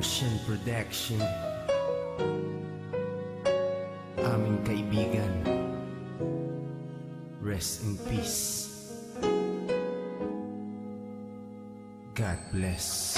Persian Production. Aming kaibigan, rest in peace. God bless.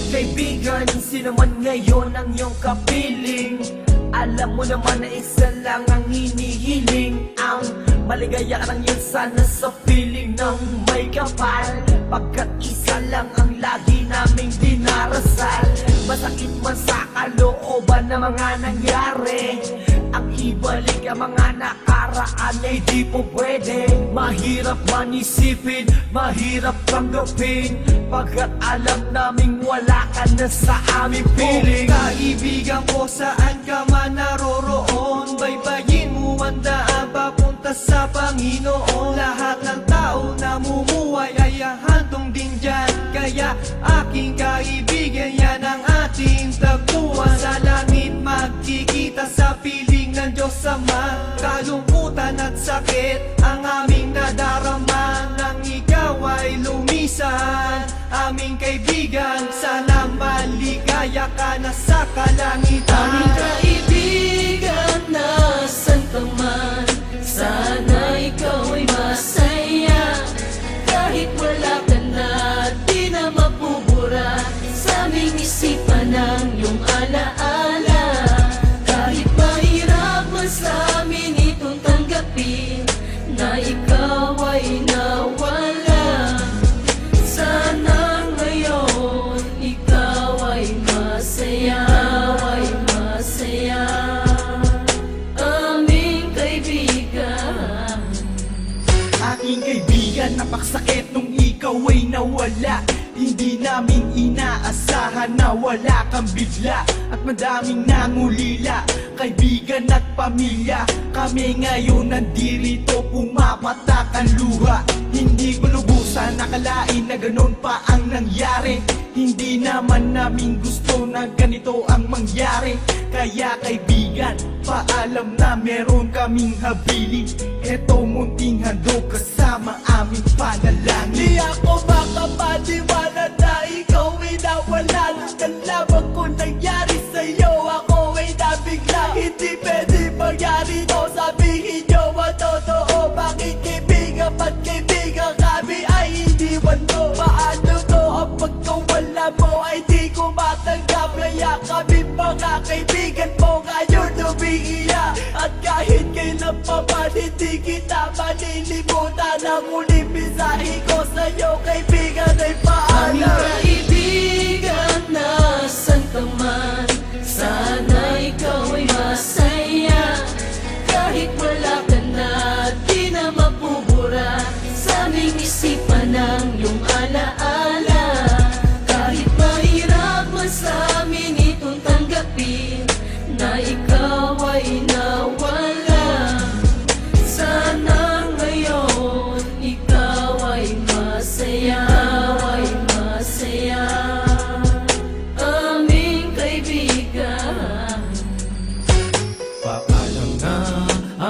Kaibigan, sino man ngayon ang iyong kapiling? Alam mo naman na isa lang ang hinihiling. Ang maligaya ka lang yun sana sa piling ng may kapal, pagkat isa lang ang lagi naming dinarasal. Masakit man sa kalooban na mga nangyari, ang ibalik ang mga nakaraan ay di po pwede. Mahirap man isipin, mahirap tanggapin, pagkat alam naming wala ka na sa aming piling. Kaibigan ko, saan ka man naroroon, baybayin mo ang daan papunta sa Panginoon. Lahat ng tao na mumuhay ay hantong din dyan, kaya aking kaibigan, yan ang ating tagpuan. Sa langit magkikita sa piling ng Diyos Ama, kalungkutan at sakit ang aming nadarama nang ikaw ay lumisan. Aming kaibigan, sana maligaya ka na sa kalangitan. Aming kaibigan, nasan ka man, sana ikaw ay masaya. Kahit wala ka na, di na mapubura sa aming isipan ng iyong alaala. Kahit mahirap man sa amin itong tanggapin na ikaw ay nawala, sana ngayon ikaw ay masaya, ay masaya. Aming kaibigan, Aking kaibigan, napaksakit nung ikaw ay nawala. Hindi namin inaasahan na wala kang bigla, at madaming nangulila, kaibigan at pamilya. Kami ngayon nandirito, pumapatak ang luha. Hindi ko lubusan nakalain na ganon pa ang nangyari. Hindi naman namin gusto na ganito ang mangyari. Kaya kaibigan, paalam na meron kaming habilin. Eto munting handog kasama aming panalangin. Di ako makapaniwala na ikaw ay nawala. Ang lamang ko nangyari sa'yo, ako ay nabigla. Hindi pwede mangyari to, sabihin nyo ang totoo. Bakit kaibigan, ba't kaibigan kami ay iniwan mo? Paano to ang pagkawala mo ay di ko matanggap? Kaya kami mga kaibigan mo ngayon umiiyak. At kahit kailan pa man hindi kita malilimutan. Ang uling mensahe ko sa'yo kaibigan ay aming paalam. kaibigan, nasan ka man, sana ikaw ay masaya. Kahit wala ka na, di na mapubura sa aming isipan ng iyong alaala. Kahit mahirap man sa amin itong tanggapin na ikaw ay nawala, sana ngayon ikaw ay masaya, ay masaya. Aming kaibigan, Paalam na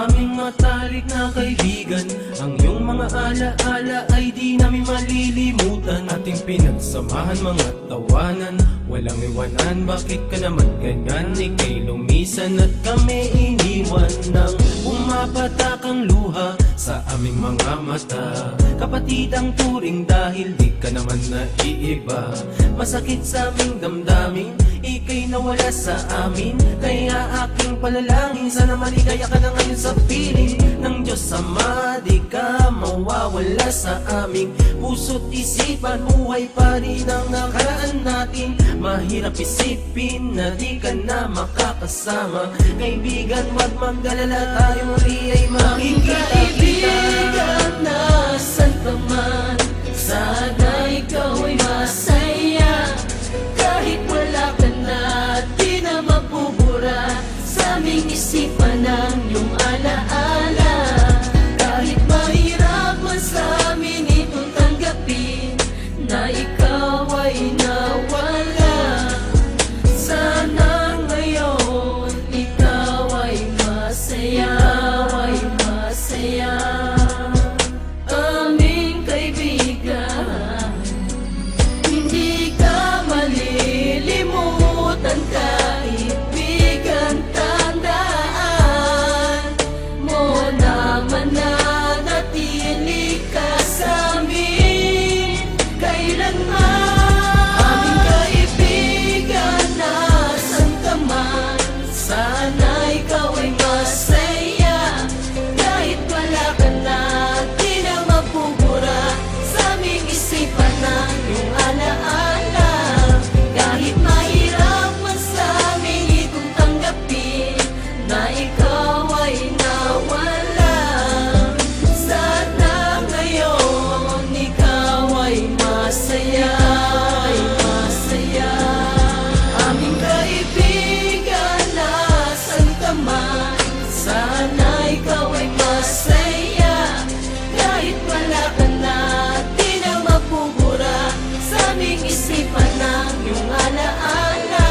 aming matalik na kaibigan, ang iyong mga alaala ay di namin malilimutan. Ating pinagsamahan mga tawanan, walang iwanan. Bakit ka naman ganyan? Ika'y lumisan at kami iniwan nang pumapatak ang luha sa aming mga mata. Kapatid ang turing dahil di ka naman naiiba. Masakit sa aming damdamin, ika'y nawala sa amin. Kaya aking palalangin, sana maligaya ka na ngayon sa piling ng Diyos Ama. Di ka mawawala sa aming puso't isipan. Buhay pa rin ang nakaraan natin. Mahirap isipin na di ka na makakasama. Kaibigan, wag mag-alala, tayo muli ay aming makikita. kaibigan, nasan ka man, sana ikaw ay masaya. Kahit wala ka na, di na mapubura sa aming isipan ng iyong alaala. Kahit mahirap man sa amin itong tanggapin na ikaw ay nawala, sana ngayon ikaw ay masaya, ay masaya. Aming kaibigan, hindi ka malilimutan. aming isipan ng iyong alaala.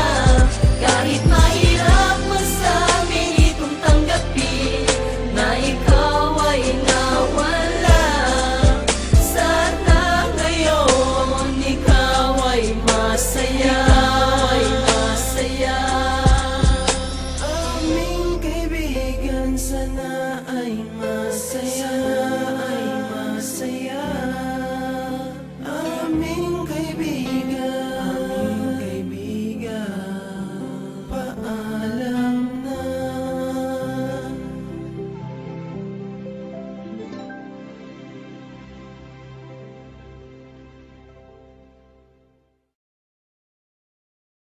Kahit mahirap man sa amin itong tanggapin na ikaw ay nawala. Sana ngayon ikaw ay masaya, Aming kaibigan, sana ay masaya.